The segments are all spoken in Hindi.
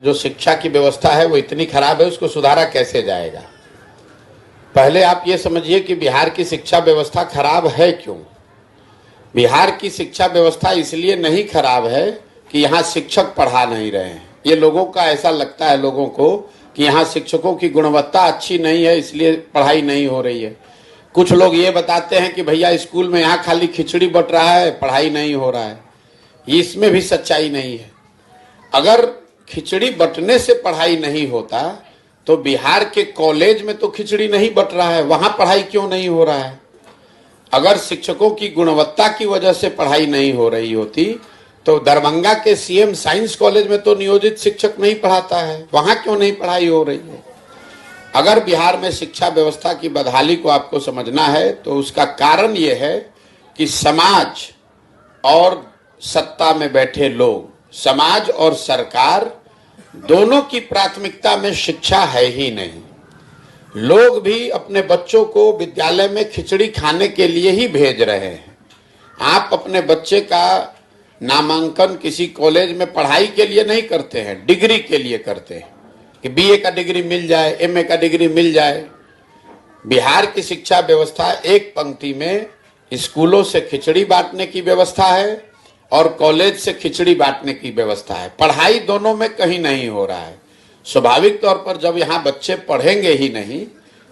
जो शिक्षा की व्यवस्था है वो इतनी खराब है, उसको सुधारा कैसे जाएगा। पहले आप ये समझिए कि बिहार की शिक्षा व्यवस्था खराब है क्यों। बिहार की शिक्षा व्यवस्था इसलिए नहीं खराब है कि यहाँ शिक्षक पढ़ा नहीं रहे हैं। ये लोगों का ऐसा लगता है, लोगों को, कि यहाँ शिक्षकों की गुणवत्ता अच्छी नहीं है इसलिए पढ़ाई नहीं हो रही है। कुछ लोग ये बताते हैं कि भैया स्कूल में यहाँ खाली खिचड़ी बट रहा है, पढ़ाई नहीं हो रहा है। इसमें भी सच्चाई नहीं है। अगर खिचड़ी बंटने से पढ़ाई नहीं होता तो बिहार के कॉलेज में तो खिचड़ी नहीं बंट रहा है, वहां पढ़ाई क्यों नहीं हो रहा है। अगर शिक्षकों की गुणवत्ता की वजह से पढ़ाई नहीं हो रही होती तो दरभंगा के सीएम साइंस कॉलेज में तो नियोजित शिक्षक नहीं पढ़ाता है, वहां क्यों नहीं पढ़ाई हो रही है। अगर बिहार में शिक्षा व्यवस्था की बदहाली को आपको समझना है तो उसका कारण यह है कि समाज और सत्ता में बैठे लोग, समाज और सरकार दोनों की प्राथमिकता में शिक्षा है ही नहीं। लोग भी अपने बच्चों को विद्यालय में खिचड़ी खाने के लिए ही भेज रहे हैं। आप अपने बच्चे का नामांकन किसी कॉलेज में पढ़ाई के लिए नहीं करते हैं, डिग्री के लिए करते हैं कि बीए का डिग्री मिल जाए, एमए का डिग्री मिल जाए। बिहार की शिक्षा व्यवस्था एक पंक्ति में स्कूलों से खिचड़ी बांटने की व्यवस्था है और कॉलेज से खिचड़ी बांटने की व्यवस्था है। पढ़ाई दोनों में कहीं नहीं हो रहा है। स्वाभाविक तौर पर जब यहाँ बच्चे पढ़ेंगे ही नहीं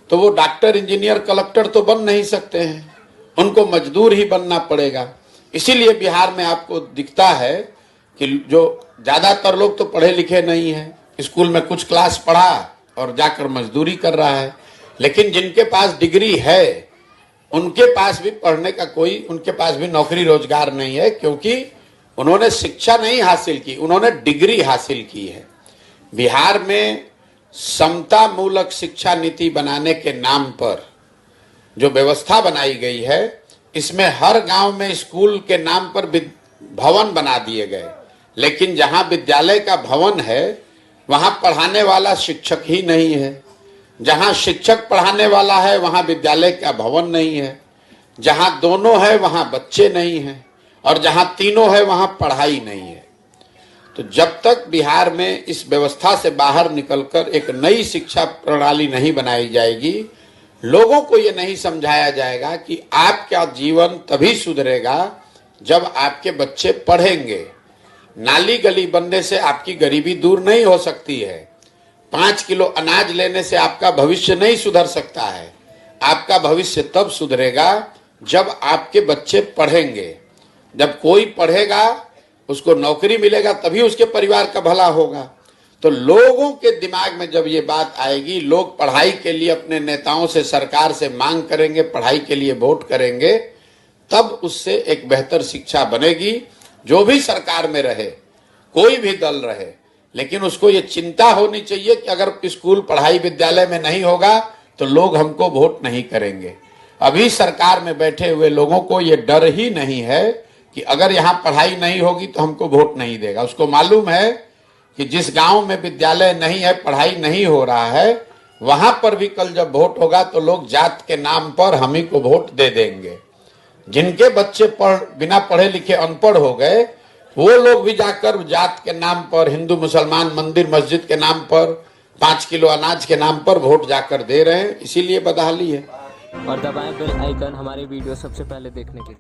तो वो डॉक्टर, इंजीनियर, कलेक्टर तो बन नहीं सकते हैं, उनको मजदूर ही बनना पड़ेगा। इसीलिए बिहार में आपको दिखता है कि जो ज्यादातर लोग तो पढ़े लिखे नहीं है, स्कूल में कुछ क्लास पढ़ा और जाकर मजदूरी कर रहा है। लेकिन जिनके पास डिग्री है उनके पास भी पढ़ने का कोई, उनके पास भी नौकरी रोजगार नहीं है, क्योंकि उन्होंने शिक्षा नहीं हासिल की, उन्होंने डिग्री हासिल की है। बिहार में समता मूलक शिक्षा नीति बनाने के नाम पर जो व्यवस्था बनाई गई है, इसमें हर गांव में स्कूल के नाम पर भवन बना दिए गए, लेकिन जहां विद्यालय का भवन है वहां पढ़ाने वाला शिक्षक ही नहीं है। जहां शिक्षक पढ़ाने वाला है वहां विद्यालय का भवन नहीं है। जहां दोनों है वहां बच्चे नहीं हैं, और जहां तीनों है वहां पढ़ाई नहीं है। तो जब तक बिहार में इस व्यवस्था से बाहर निकलकर एक नई शिक्षा प्रणाली नहीं बनाई जाएगी, लोगों को यह नहीं समझाया जाएगा कि आपका जीवन तभी सुधरेगा जब आपके बच्चे पढ़ेंगे। नाली गली बनने से आपकी गरीबी दूर नहीं हो सकती है। 5 किलो अनाज लेने से आपका भविष्य नहीं सुधर सकता है। आपका भविष्य तब सुधरेगा जब आपके बच्चे पढ़ेंगे। जब कोई पढ़ेगा, उसको नौकरी मिलेगा, तभी उसके परिवार का भला होगा। तो लोगों के दिमाग में जब ये बात आएगी, लोग पढ़ाई के लिए अपने नेताओं से, सरकार से मांग करेंगे, पढ़ाई के लिए वोट करेंगे, तब उससे एक बेहतर शिक्षा बनेगी। जो भी सरकार में रहे, कोई भी दल रहे, लेकिन उसको ये चिंता होनी चाहिए कि अगर स्कूल, पढ़ाई विद्यालय में नहीं होगा तो लोग हमको वोट नहीं करेंगे। अभी सरकार में बैठे हुए लोगों को ये डर ही नहीं है कि अगर यहाँ पढ़ाई नहीं होगी तो हमको वोट नहीं देगा। उसको मालूम है कि जिस गांव में विद्यालय नहीं है, पढ़ाई नहीं हो रहा है, वहां पर भी कल जब वोट होगा तो लोग जात के नाम पर हम ही को वोट दे देंगे। जिनके बच्चे बिना पढ़े लिखे अनपढ़ हो गए, वो लोग भी जाकर जात के नाम पर, हिंदू मुसलमान, मंदिर मस्जिद के नाम पर, 5 किलो अनाज के नाम पर वोट जाकर दे रहे हैं। इसीलिए बदहाली है। और दबाएं बेल आइकन हमारी वीडियो सबसे पहले देखने के लिए।